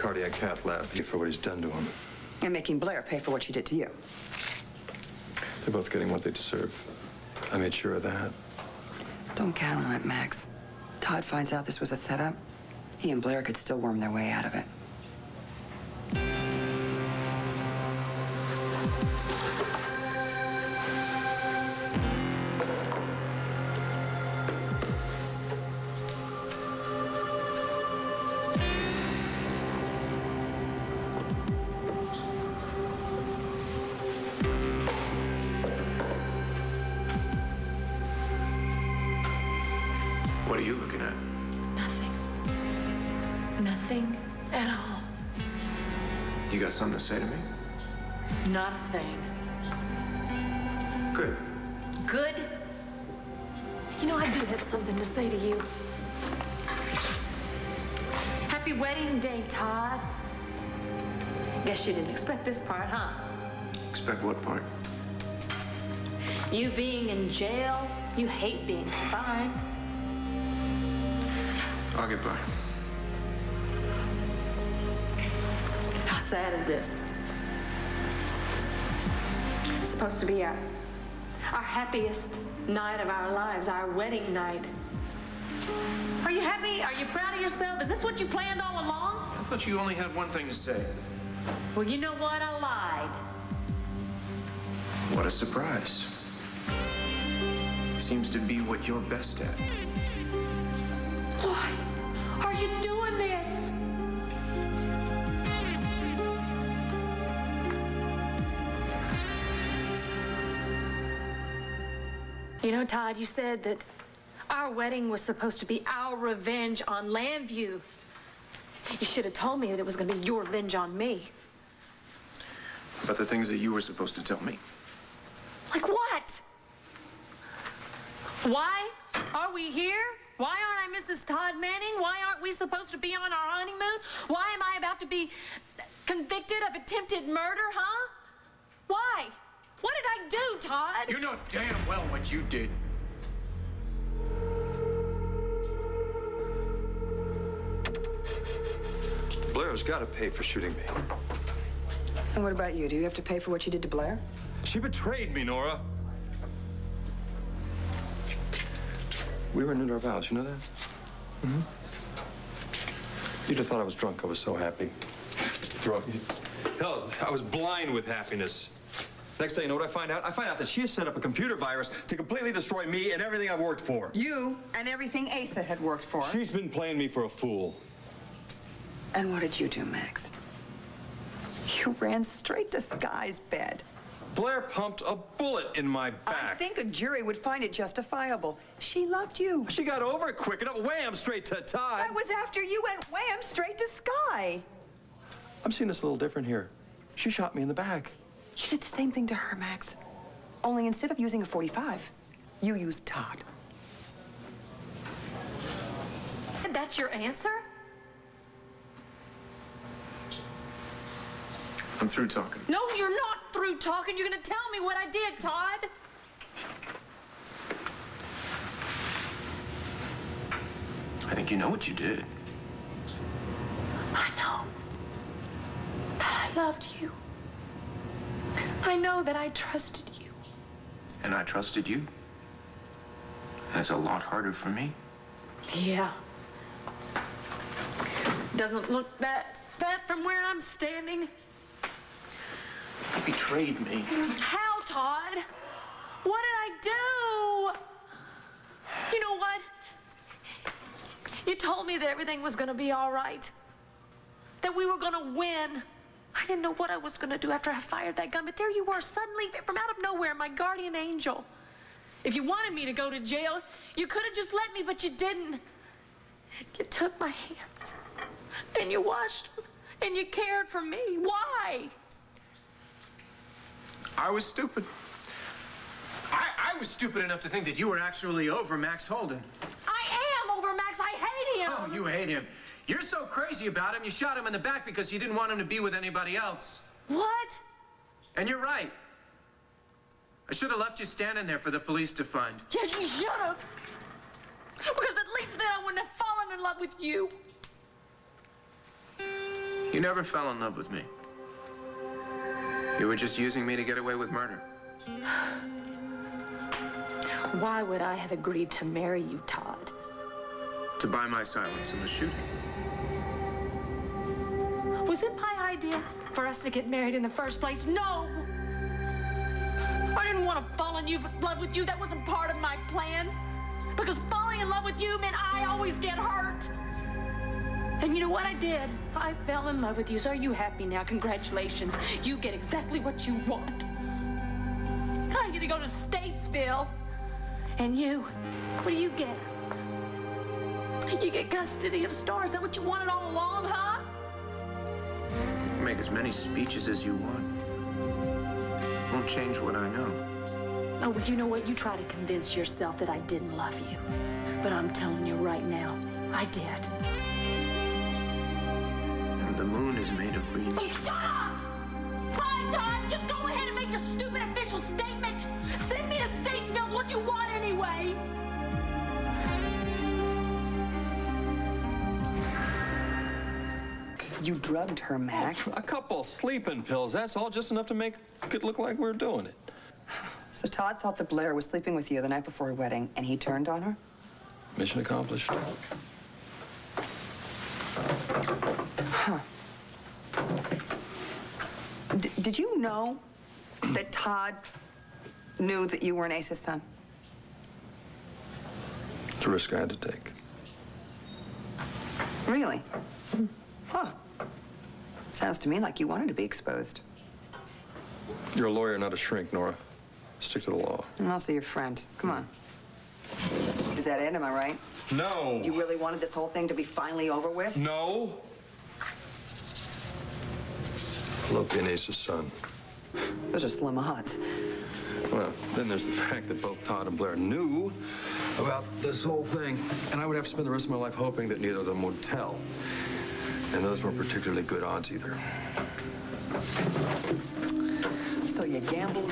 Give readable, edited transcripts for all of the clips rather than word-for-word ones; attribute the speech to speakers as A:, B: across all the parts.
A: cardiac cath lab for what he's done to him.
B: And making Blair pay for what she did to you.
A: They're both getting what they deserve. I made sure of that.
B: Don't count on it, Max. Todd finds out this was a setup. He and Blair could still worm their way out of it.
C: What are you looking at?
D: Nothing. Nothing at all.
C: You got something to say to me?
D: Not a thing.
C: Good.
D: Good? You know, I do have something to say to you. Happy wedding day, Todd. Guess you didn't expect this part, huh?
C: Expect what part?
D: You being in jail, you hate being confined.
C: I'll get by.
D: How sad is this? It's supposed to be our happiest night of our lives, our wedding night. Are you happy? Are you proud of yourself? Is this what you planned all along?
C: I thought you only had one thing to say.
D: Well, you know what? I lied.
C: What a surprise. Seems to be what you're best at.
D: Why are you doing this? You know, Todd, you said that our wedding was supposed to be our revenge on Landview. You should have told me that it was going to be your revenge on me.
C: But the things that you were supposed to tell me.
D: Like what? Why are we here? Why aren't I Mrs. Todd Manning? Why aren't we supposed to be on our honeymoon? Why am I about to be convicted of attempted murder, huh? Why? What did I do, Todd?
C: You know damn well what you did.
A: Blair's got to pay for shooting me.
B: And what about you? Do you have to pay for what you did to Blair?
A: She betrayed me, Nora. We renewed our vows, you know that? Mm-hmm. You'd have thought I was drunk. I was so happy. Hell, I was blind with happiness. Next day, you know what I find out? I find out that she has set up a computer virus to completely destroy me and everything I've worked for.
B: You and everything Asa had worked for.
A: She's been playing me for a fool.
B: And what did you do, Max? You ran straight to Sky's bed.
A: Blair pumped a bullet in my back.
B: I think a jury would find it justifiable. She loved you.
A: She got over it quick enough. Wham, straight to Todd.
B: That was after you went wham straight to Sky.
A: I'm seeing this a little different here. She shot me in the back.
B: You did the same thing to her, Max. Only instead of using a .45, you used Todd.
D: That's your answer?
C: I'm through talking.
D: No, you're not through talking. You're gonna tell me what I did, Todd.
C: I think you know what you did.
D: I know that I loved you. I know that I trusted you.
C: And I trusted you. And it's a lot harder for me.
D: Yeah. Doesn't look that from where I'm standing.
C: You betrayed me.
D: How, Todd? What did I do? You know what? You told me that everything was gonna be all right. That we were gonna win. I didn't know what I was gonna do after I fired that gun, but there you were, suddenly, from out of nowhere, my guardian angel. If you wanted me to go to jail, you could have just let me, but you didn't. You took my hands, and you washed them, and you cared for me. Why?
C: I was stupid. I was stupid enough to think that you were actually over Max Holden.
D: I am over Max. I hate him.
C: Oh, you hate him. You're so crazy about him, you shot him in the back because you didn't want him to be with anybody else.
D: What?
C: And you're right. I should have left you standing there for the police to find.
D: Yeah, you should have. Because at least then I wouldn't have fallen in love with you.
C: You never fell in love with me. You were just using me to get away with murder.
D: Why would I have agreed to marry you, Todd?
C: To buy my silence in the shooting.
D: Was it my idea for us to get married in the first place? No! I didn't want to fall in love with you. That wasn't part of my plan. Because falling in love with you meant I always get hurt. And you know what I did? I fell in love with you. So are you happy now? Congratulations. You get exactly what you want. I get to go to Statesville. And you, what do you get? You get custody of Star. Is that what you wanted all along, huh?
C: Make as many speeches as you want. Won't change what I know.
D: Oh, well, you know what? You try to convince yourself that I didn't love you. But I'm telling you right now, I did.
C: And the moon is made of green.
D: Oh, shut up! Fine, Todd. Just go ahead and make your stupid official statement. Send me to Statesville's what you want anyway.
B: You drugged her, Max.
A: A couple sleeping pills, that's all, just enough to make it look like we were doing it.
B: So Todd thought that Blair was sleeping with you the night before her wedding, and he turned on her?
A: Mission accomplished.
B: Huh. Did you know that Todd knew that you were an ace's son?
A: It's a risk I had to take.
B: Really? Huh. Sounds to me like you wanted to be exposed.
A: You're a lawyer, not a shrink, Nora. Stick to the law.
B: I'm also your friend. Come on. Is that it? Am I right?
A: No.
B: You really wanted this whole thing to be finally over with?
A: No. I love being Ace's son.
B: Those are slim odds.
A: Well, then there's the fact that both Todd and Blair knew about this whole thing, and I would have to spend the rest of my life hoping that neither of them would tell. And those weren't particularly good odds either.
B: So you gambled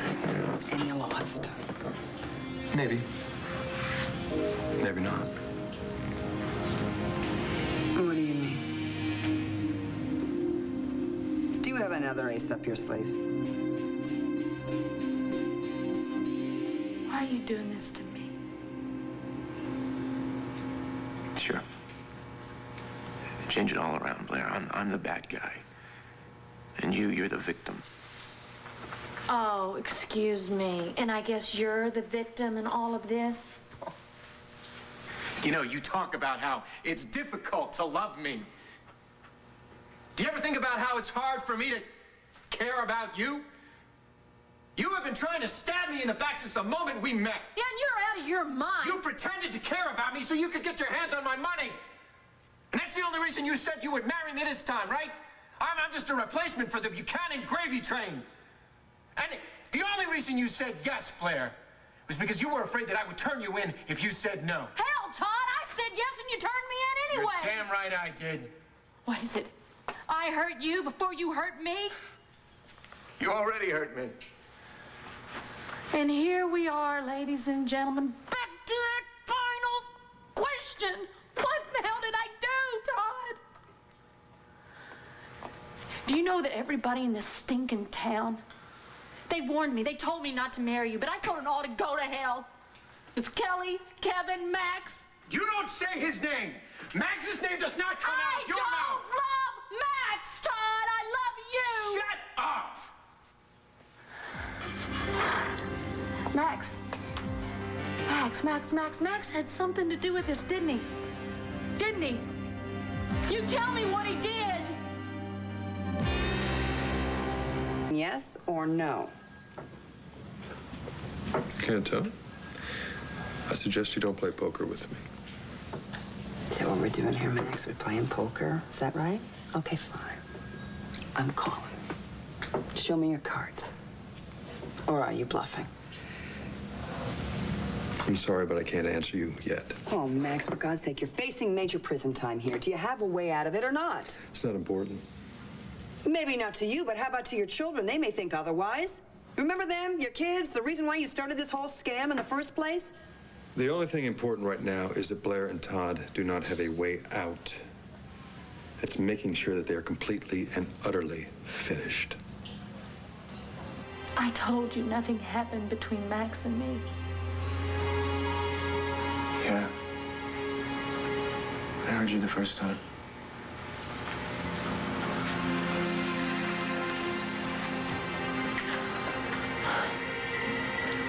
B: and you lost.
A: Maybe. Maybe not.
B: What do you mean? Do you have another ace up your sleeve?
D: Why are you doing this to me?
C: Sure. Change it all around, Blair. I'm the bad guy. And you're the victim.
D: Oh, excuse me. And I guess you're the victim in all of this?
C: You know, you talk about how it's difficult to love me. Do you ever think about how it's hard for me to care about you? You have been trying to stab me in the back since the moment we met.
D: Yeah, and you're out of your mind.
C: You pretended to care about me so you could get your hands on my money. And that's the only reason you said you would marry me this time, right? I'm just a replacement for the Buchanan gravy train. And the only reason you said yes, Blair, was because you were afraid that I would turn you in if you said no.
D: Hell, Todd, I said yes and you turned me in anyway.
C: You're damn right I did.
D: What is it? I hurt you before you hurt me?
C: You already hurt me.
D: And here we are, ladies and gentlemen, back to that final question. What the hell did I do, Todd? Do you know that everybody in this stinking town, they warned me, they told me not to marry you, but I told them all to go to hell. It's Kelly, Kevin, Max.
C: You don't say his name. Max's name does not come out of your mouth.
D: I don't love Max, Todd. I love you.
C: Shut up.
D: Max had something to do with this, didn't he? Didn't he? You tell me what he did.
B: Yes or no?
A: Can't tell. I suggest you don't play poker with me.
B: Is that what we're doing here, Max? We're playing poker. Is that right? Okay, fine. I'm calling. Show me your cards. Or are you bluffing?
A: I'm sorry, but I can't answer you yet.
B: Oh, Max, for God's sake, you're facing major prison time here. Do you have a way out of it or not?
A: It's not important.
B: Maybe not to you, but how about to your children? They may think otherwise. Remember them, your kids, the reason why you started this whole scam in the first place?
A: The only thing important right now is that Blair and Todd do not have a way out. It's making sure that they are completely and utterly finished.
D: I told you nothing happened between Max and me.
C: Yeah. I heard you the first time.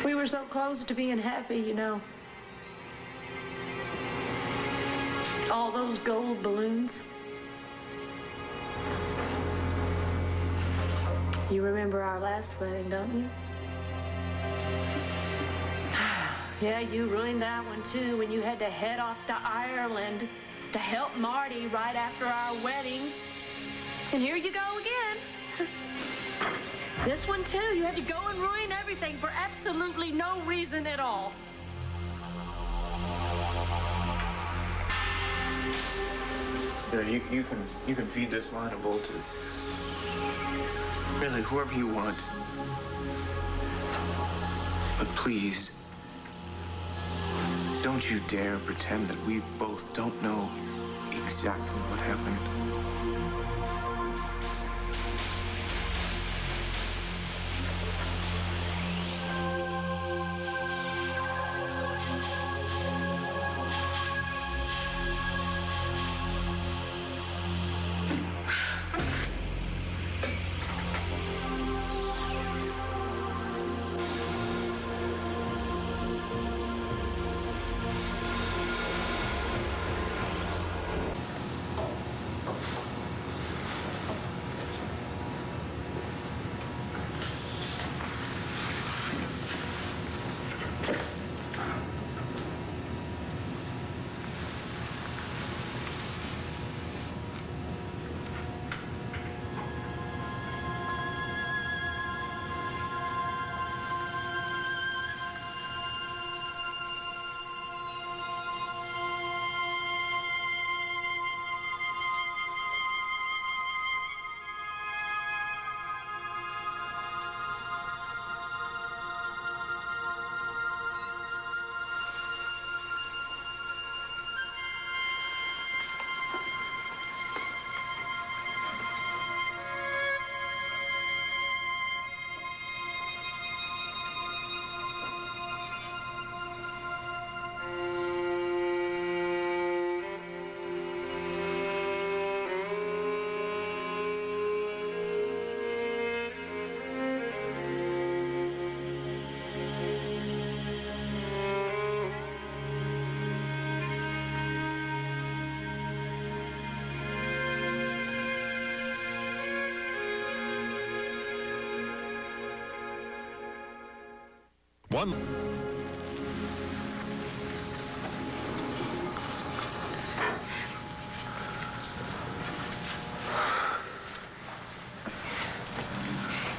D: We were so close to being happy, you know. All those gold balloons. You remember our last wedding, don't you? Yeah, you ruined that one too when you had to head off to Ireland to help Marty right after our wedding. And here you go again. This one too, you had to go and ruin everything for absolutely no reason at all.
C: Yeah, you can feed this line of bull to really whoever you want. But please, don't you dare pretend that we both don't know exactly what happened.
E: One.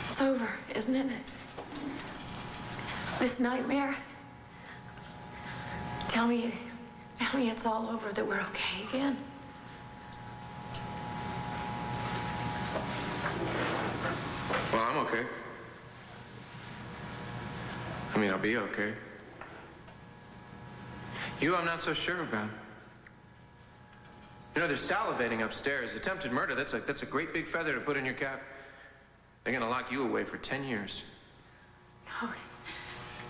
D: It's over, isn't it? This nightmare. Tell me it's all over, that we're okay again.
C: Well, I'm okay. I mean, I'll be okay. You, I'm not so sure about. You know, they're salivating upstairs. Attempted murder, that's a great big feather to put in your cap. They're gonna lock you away for 10 years.
D: Oh,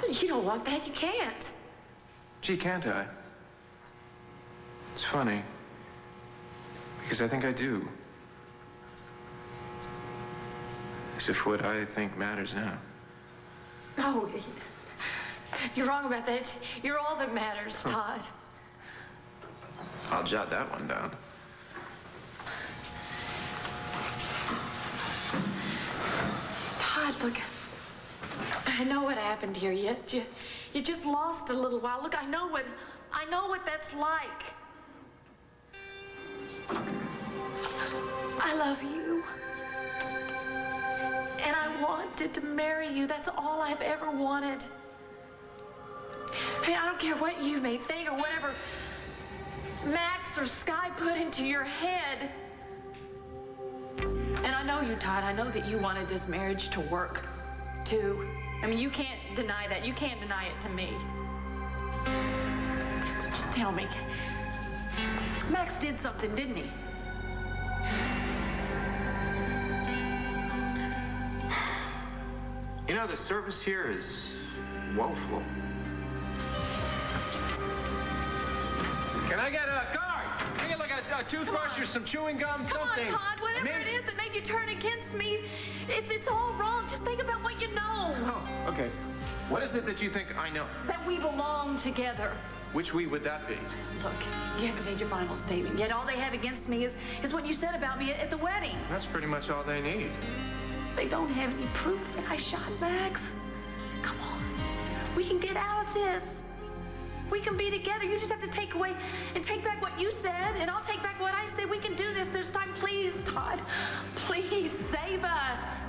D: you don't want that. You can't.
C: Gee, can't I? It's funny. Because I think I do. As if what I think matters now.
D: No, you're wrong about that. You're all that matters, Todd.
C: I'll jot that one down.
D: Todd, look. I know what happened here. You just lost a little while. Look, I know what that's like. I love you. And I wanted to marry you. That's all I've ever wanted. Hey, I don't care what you may think or whatever Max or Sky put into your head. And I know you, Todd. I know that you wanted this marriage to work, too. I mean, you can't deny that. You can't deny it to me. So just tell me. Max did something, didn't he?
C: know, the service here is woeful. Can I get a card? Can I get like a toothbrush or some chewing gum, something?
D: Come on, Todd, whatever it is that made you turn against me, it's all wrong. Just think about what you know.
C: Oh, okay. What is it that you think I know?
D: That we belong together.
C: Which we would that be?
D: Look, you haven't made your final statement yet. All they have against me is what you said about me at the wedding.
C: That's pretty much all they need.
D: They don't have any proof that I shot Max. Come on. We can get out of this. We can be together. You just have to take back what you said, and I'll take back what I said. We can do this. There's time. Please, Todd. Please save us.